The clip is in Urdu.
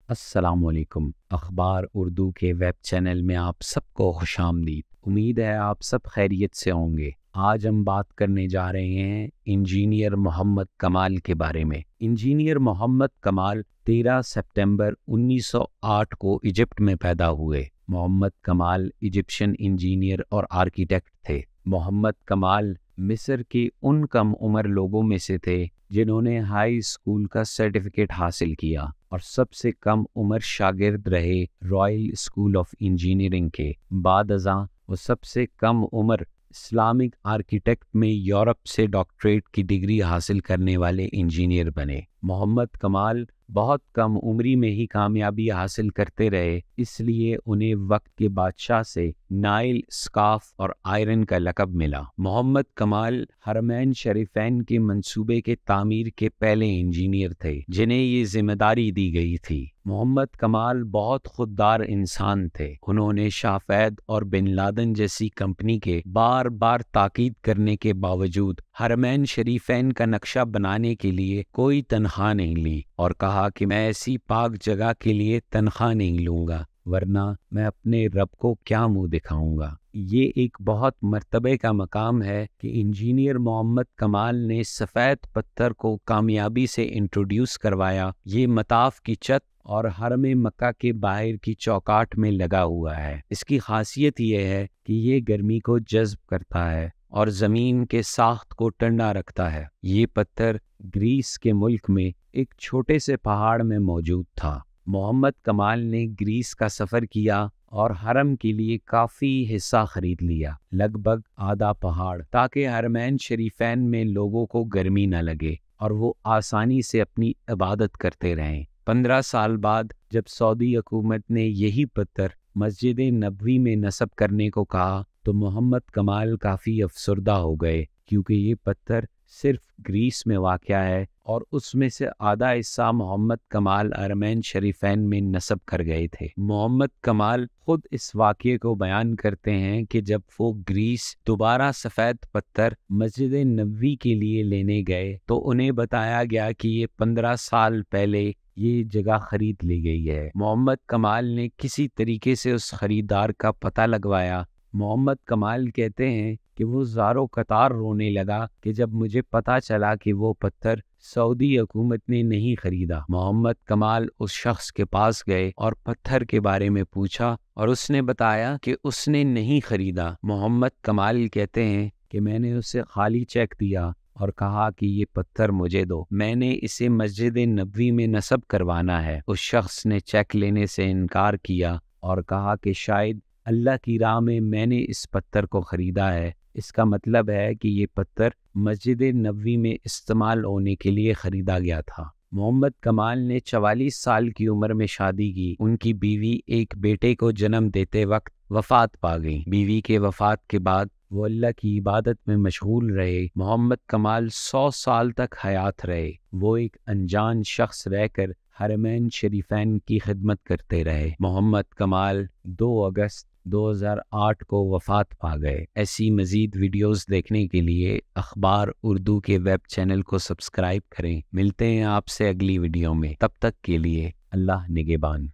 السلام علیکم۔ اخبار اردو کے ویب چینل میں آپ سب کو خوش آمدید۔ امید ہے آپ سب خیریت سے ہوں گے۔ آج ہم بات کرنے جا رہے ہیں انجینئر محمد کمال کے بارے میں۔ انجینئر محمد کمال 13 سپٹمبر 1908 کو ایجپٹ میں پیدا ہوئے۔ محمد کمال ایجپشین انجینئر اور آرکیٹیکٹ تھے۔ محمد کمال مصر کے ان کم عمر لوگوں میں سے تھے جنہوں نے ہائی اسکول کا سرٹیفکیٹ حاصل کیا اور سب سے کم عمر شاگرد رہے رائل اسکول آف انجینئرنگ کے۔ بعد ازاں وہ سب سے کم عمر اسلامک آرکیٹیکٹ میں یورپ سے ڈاکٹریٹ کی ڈگری حاصل کرنے والے انجینئر بنے۔ محمد کمال بہت کم عمری میں ہی کامیابی حاصل کرتے رہے، اس لیے انہیں وقت کے بادشاہ سے نائل، اسکاف اور آئرن کا لقب ملا۔ محمد کمال حرمین شریفین کے منصوبے کے تعمیر کے پہلے انجینئر تھے جنہیں یہ ذمہ داری دی گئی تھی۔ محمد کمال بہت خوددار انسان تھے۔ انہوں نے شاہ فہد اور بن لادن جیسی کمپنی کے بار بار تاکید کرنے کے باوجود حرمین شریفین کا نقشہ بنانے کے لیے کوئی تنخواہ نہیں لی اور کہا کہ میں ایسی پاک جگہ کے لیے تنخواہ نہیں لوں گا، ورنہ میں اپنے رب کو کیا منہ دکھاؤں گا۔ یہ ایک بہت مرتبے کا مقام ہے کہ انجینئر محمد کمال نے سفید پتھر کو کامیابی سے انٹروڈیوس کروایا۔ یہ مطاف کی چھت اور حرم مکہ کے باہر کی چوکاٹ میں لگا ہوا ہے۔ اس کی خاصیت یہ ہے کہ یہ گرمی کو جذب کرتا ہے اور زمین کے ساخت کو ٹھنڈا رکھتا ہے۔ یہ پتھر گریس کے ملک میں ایک چھوٹے سے پہاڑ میں موجود تھا۔ محمد کمال نے گریس کا سفر کیا اور حرم کے لیے کافی حصہ خرید لیا، لگ بھگ آدھا پہاڑ، تاکہ حرمین شریفین میں لوگوں کو گرمی نہ لگے اور وہ آسانی سے اپنی عبادت کرتے رہیں۔ 15 سال بعد جب سعودی حکومت نے یہی پتھر مسجد نبوی میں نصب کرنے کو کہا تو محمد کمال کافی افسردہ ہو گئے، کیونکہ یہ پتھر صرف گریس میں واقع ہے اور اس میں سے آدھا حصہ محمد کمال حرمین شریفین میں نصب کر گئے تھے۔ محمد کمال خود اس واقعے کو بیان کرتے ہیں کہ جب وہ گریس دوبارہ سفید پتھر مسجد نبوی کے لیے لینے گئے تو انہیں بتایا گیا کہ یہ 15 سال پہلے یہ جگہ خرید لی گئی ہے۔ محمد کمال نے کسی طریقے سے اس خریدار کا پتہ لگوایا۔ محمد کمال کہتے ہیں کہ وہ زاروں قطار رونے لگا کہ جب مجھے پتہ چلا کہ وہ پتھر سعودی حکومت نے نہیں خریدا۔ محمد کمال اس شخص کے پاس گئے اور پتھر کے بارے میں پوچھا اور اس نے بتایا کہ اس نے نہیں خریدا۔ محمد کمال کہتے ہیں کہ میں نے اسے خالی چیک دیا اور کہا کہ یہ پتھر مجھے دو، میں نے اسے مسجد نبوی میں نصب کروانا ہے۔ اس شخص نے چیک لینے سے انکار کیا اور کہا کہ شاید اللہ کی راہ میں نے اس پتھر کو خریدا ہے، اس کا مطلب ہے کہ یہ پتھر مسجد نبوی میں استعمال ہونے کے لیے خریدا گیا تھا۔ محمد کمال نے 44 سال کی عمر میں شادی کی۔ ان کی بیوی ایک بیٹے کو جنم دیتے وقت وفات پا گئی۔ بیوی کے وفات کے بعد وہ اللہ کی عبادت میں مشغول رہے۔ محمد کمال 100 سال تک حیات رہے۔ وہ ایک انجان شخص رہ کر حرمین شریفین کی خدمت کرتے رہے۔ محمد کمال 2 اگست 2008 کو وفات پا گئے۔ ایسی مزید ویڈیوز دیکھنے کے لیے اخبار اردو کے ویب چینل کو سبسکرائب کریں۔ ملتے ہیں آپ سے اگلی ویڈیو میں، تب تک کے لیے اللہ نگہبان۔